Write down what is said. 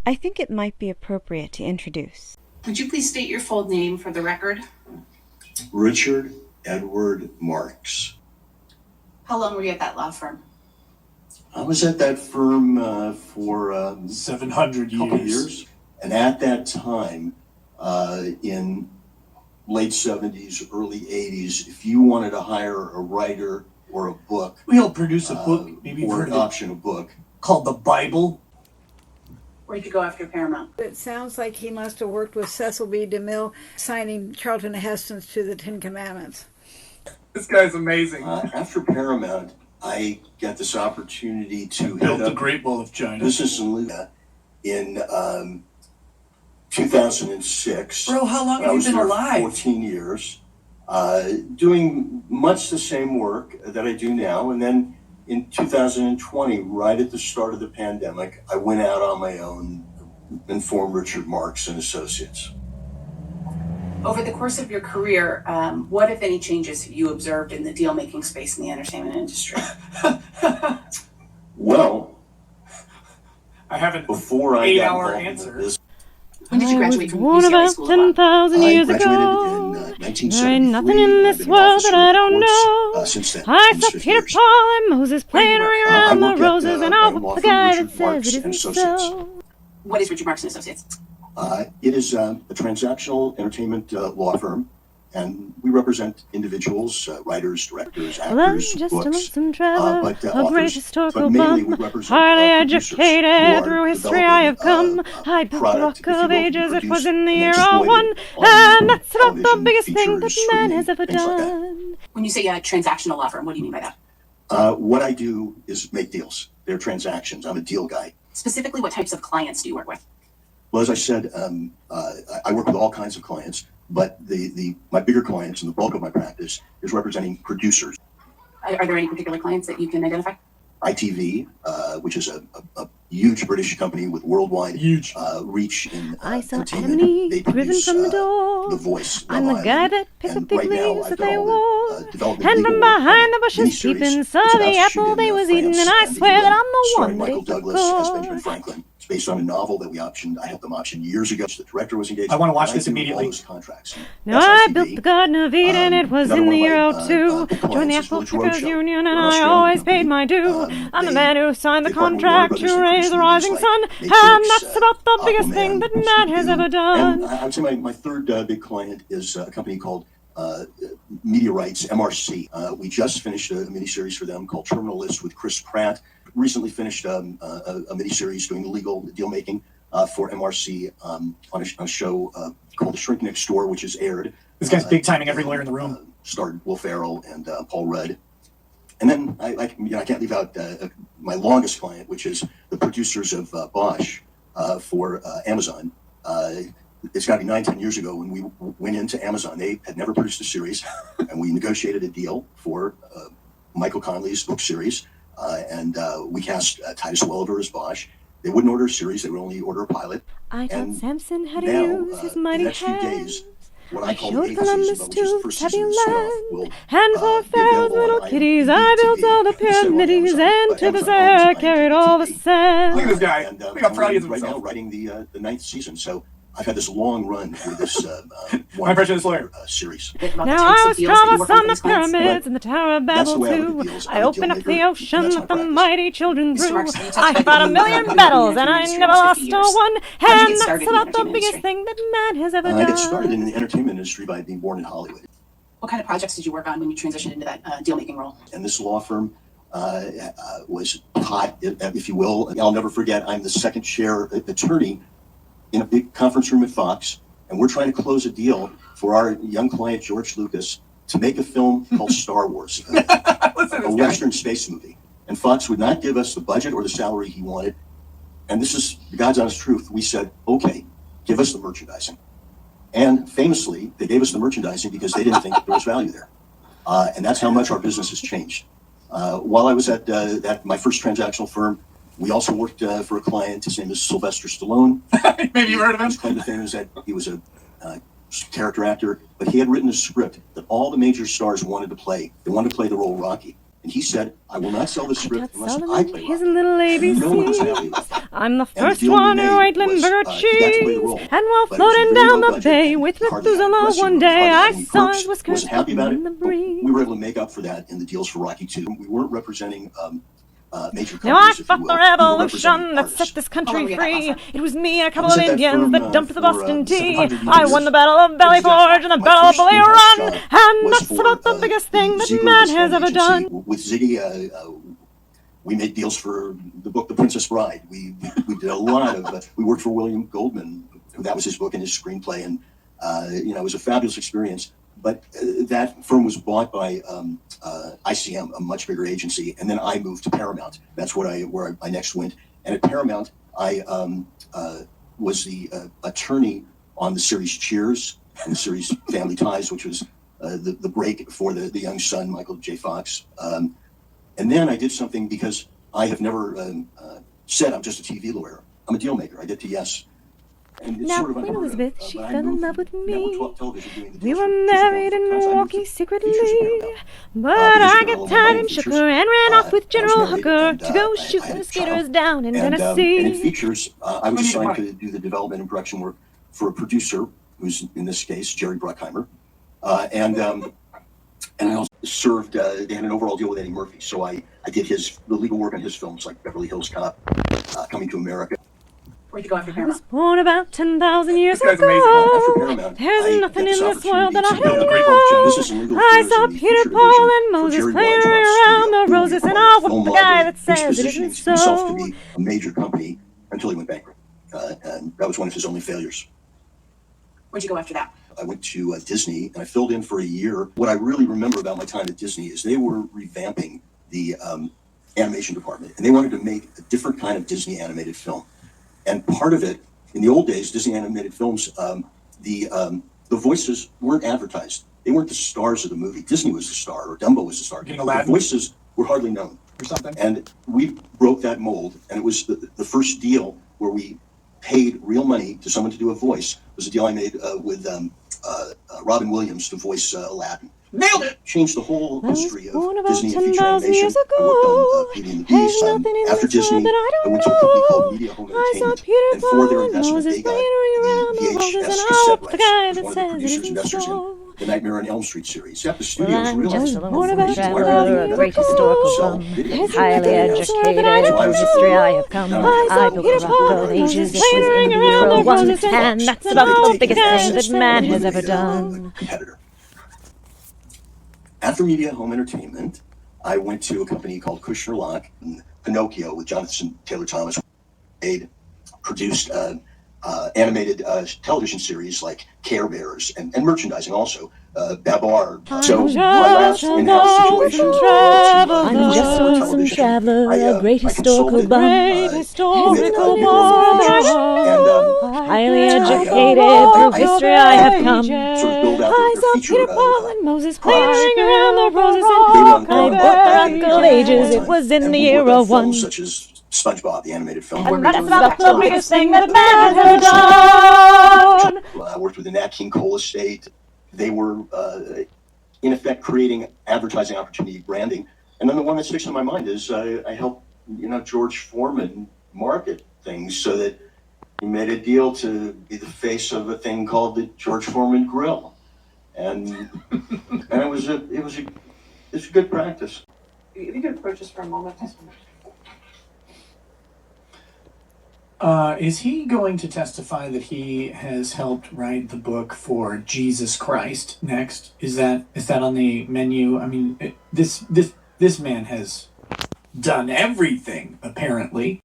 I think it might be appropriate to introduce. Would you please state your full name for the record? Richard Edward Marks. How long were you at that law firm? I was at that firm for 700 couple years. And at that time, in late 70s, early 80s, if you wanted to hire a writer or a book, We helped produce a book, maybe you've or heard an of it, option a book, called The Bible. Where'd you go after Paramount? It sounds like he must have worked with Cecil B. DeMille, signing Charlton Heston's to the Ten Commandments. This guy's amazing. after Paramount, I got this opportunity to Built head the up Great Wall of China. business in 2006. Bro, how long I have you was been there alive? 14 years, doing much the same work that I do now. And then in 2020, right at the start of the pandemic, I went out on my own and formed Richard Marks and Associates. Over the course of your career, what, if any, changes have you observed in the deal-making space in the entertainment industry? Well, I have an before I got 8-hour involved in answer. this, When did you graduate from Born UCLA about School of Law? 10,000 I years graduated ago. in There 1973. ain't nothing in and this I've been world officer that I of don't courts, know. since then, I almost saw 50 Peter, years. Paul, and Moses playing work? around I work the at, roses, and my I'll law whoop the firm, guy Richard that says Marks it and isn't Associates. so. What is Richard Marks and Associates? It is a transactional entertainment law firm, and we represent individuals, writers, directors, Well, I'm actors, just a books, lonesome traveler, but a great authors. historical But mainly we bum, represent highly producers who educated, are through history I have come. developing, I built the product, if Rock you of will, to be Ages, it was produced in the and year exploited 01, on and that's about the television, biggest thing that features, man has streaming, ever things like that. done. When you say a transactional law firm, what do you mean by that? What I do is make deals. They're transactions. I'm a deal guy. Specifically, what types of clients do you work with? Well, as I said, I work with all kinds of clients, but my bigger clients and the bulk of my practice is representing producers. Are there any particular clients that you can identify? ITV, which is a huge British company with worldwide Huge. reach in I saw Adam entertainment. and Eve They driven produce from the door. The Voice, I'm Love the guy Island, that picked the and big right now leaves I've that done they all wore. the development And legal from work behind on the a bushes miniseries peeping that's saw about the to shoot apple in they was eating, France, and I the, swear that I'm the starring one Michael they Douglas as forgot. Benjamin Franklin. It's based on a novel that we optioned. I helped them option years ago. The director was engaged. I wanna watch and this do all immediately. those contracts. Now That's I ITV. built the Garden of Eden, it was Another in one the of year my, 02. big Joined the clients is Apple Village Pickers Roadshow. Union, and They're an I Australian always company. paid my due. I'm the They- man who signed the they partner with Warner contract Brothers to to raise produce the movies rising like sun, Matrix, and that's about the biggest Aquaman, thing that man has Scooby-Doo. ever done. And I would say my third big client is a company called Media Rights, MRC. We just finished a miniseries for them called Terminal List with Chris Pratt. Recently finished a miniseries doing legal deal making for MRC on a show called The Shrink Next Door, which is aired. This guy's big timing every lawyer in the room. Starred Will Ferrell and Paul Rudd. And then I can't leave out my longest client, which is the producers of Bosch for Amazon. It's got to be 9-10 years ago when we went into Amazon. They had never produced a series, and we negotiated a deal for Michael Connelly's book series, and we cast Titus Welliver as Bosch. They wouldn't order a series; they would only order a pilot. I taught And Samson how to now, use his in the mighty next few hands. days, what I I call showed the 8th Columbus season, which is the to first happy season of the spin-off, land, will and for be Pharaoh's available little on kitties IMDb I built TV, all the instead of on pyramids, Amazon, and but to the Amazon Sarah owns carried all the IMDb. sand. Look at this guy. And Look how proud he is of right now himself. writing the 9th season. So I've had this long run with this My impression of this lawyer. series. About the Now types I of was deals that you Thomas work on on for the these clients? pyramids and the Tower of That's the Babel way I look at too. deals. I I'm a opened deal up the maker. ocean That's my that the practice. mighty children Mr. threw. Marks, you I talked fought a about million being in the battles and I industry never almost lost 50 a years. one. How'd you And get started that's in the about the entertainment biggest industry? thing that man has ever I got started done. in the entertainment industry by being born in Hollywood. What kind of projects did you work on when you transitioned into that deal-making role? And this law firm was hot, if you will. I'll never forget, I'm the second chair attorney in a big conference room at Fox, and we're trying to close a deal for our young client, George Lucas, to make a film called Star Wars, Listen to a this guy. Western space movie. And Fox would not give us the budget or the salary he wanted. And this is the God's honest truth. We said, okay, give us the merchandising. And famously, they gave us the merchandising because they didn't think there was value there. And that's how much our business has changed. While I was at my first transactional firm, we also worked for a client. His name is Sylvester Stallone. Maybe you've heard of him. His claim to fame is that he was a character actor, but he had written a script that all the major stars wanted to play. They wanted to play the role Rocky. And he said, I will not sell the script Got unless Solomon, I play his Rocky. little And no one was happy ABC. about that. I'm the And the first deal we one who made ate limburger was, he got to play the cheese. role, And while but it was floating very down low the budget bay and with hardly had Methuselah dressing one room, day, hardly I had any saw perks. his whiskers Wasn't happy about in the it, but breeze. we were able to make up for that in the deals for Rocky 2. We weren't representing major Now I companies, if you fought will. the We were revolution representing that set artists. this How long country were you at that free. law firm? It was me and a I couple was of at that Indians firm, that dumped the for, Boston tea. 700 I years. won the Battle of Valley Forge and the My Battle of first Bull in-house Run, job and was that's for, about the biggest thing that Ziegler man Discount has ever Agency. done. With Ziggy, we made deals for the book The Princess Bride. We did a lot of, we worked for William Goldman. That was his book and his screenplay, and it was a fabulous experience. But that firm was bought by ICM, a much bigger agency, and then I moved to Paramount. That's where I next went. And at Paramount, I was the attorney on the series Cheers and the series Family Ties, which was the break for the young son, Michael J. Fox. And then I did something because I have never said I'm just a TV lawyer. I'm a deal maker. I did to Yes. And it's Now, sort of Queen unheard of, Elizabeth, she but I fell in moved love with from me. network television doing the We deals were for married in Features and Milwaukee Features secretly, Paramount. but Because I of got all my tired money and shook features, her and ran off with I was General married, Hooker and, to go I shoot had a mosquitoes child. down in And in Tennessee. Features, I was We need a assigned mic. to do the development and production work for a producer, who's in this case Jerry Bruckheimer, and I also served. They had an overall deal with Eddie Murphy, so I did the legal work on his films like Beverly Hills Cop, Coming to America. Where'd you go after I was Paramount? born about 10,000 years This guy's ago. amazing. After Paramount, There's I nothing got in this this world that I opportunity don't to great know. do business in legal I affairs saw in the Peter, feature Paul, division and for Moses Jerry playing Weintraub's around studio, the who roses, and acquired I was Film the guy Library, that says it positioning isn't himself to so. be a major company until he went bankrupt, and that was one of his only failures. Where'd you go after that? I went to Disney, and I filled in for a year. What I really remember about my time at Disney is they were revamping the animation department, and they wanted to make a different kind of Disney animated film. And part of it, in the old days, Disney animated films, the voices weren't advertised. They weren't the stars of the movie. Disney was the star, or Dumbo was the star. Getting The Aladdin voices were hardly known. or something. And we broke that mold, and it was the first deal where we paid real money to someone to do a voice. It was a deal I made with Robin Williams to voice Aladdin. Nailed it. Changed the whole I was history of born about Disney and feature 10,000 animation. years I worked on ago. Beauty and the There's Beast. nothing in After this world Disney, that I I don't went to a company know. called Media Home I saw Entertainment, Peter, and for their Paul, and investment, Moses they got playing around the the roses, and VHS I cassette was the rights. guy I was that one of the says it producers, isn't investors so. in the Nightmare on Elm Street series. At the Well, studios I'm realized just a born local about traveler, 10,000 a years great ago. historical So, bum, video There's games, highly nothing in this world that I educated, don't through know. history I have come. No, I saw I Peter, booked Paul, the and pages, Moses it was playing in the around year the of one, roses, and that's and about I the was the biggest guy thing that that says man it has isn't ever done. competitor. After Media Home Entertainment, I went to a company called Kushner Lock, and Pinocchio with Jonathan Taylor Thomas. Made, produced animated television series like Care Bears and merchandising also. Babar. So just my last a in-house situation lonesome I'm traveler. just a lonesome television. traveler, a great I historical consulted, bum, Great with, historical New Roman Features, and bum. highly I educated, through I- history I have come. sort of build out I their saw feature. Peter, Paul, and Moses products. playing around the roses, They and run I Parody, bought the animated Rock of films Ages, all it the was time. in And the we year worked on of films one. such as SpongeBob, the animated film. And That's That's about the about biggest thing that man has ever done. I worked with the Nat King Cole estate. They were, in effect, creating advertising opportunity branding. And then the one that sticks in my mind is I helped, George Foreman market things so that he made a deal to be the face of a thing called the George Foreman Grill, and it was a good practice. If you could approach us for a moment. Is he going to testify that he has helped write the book for Jesus Christ next? Is that on the menu? I mean, this man has done everything apparently.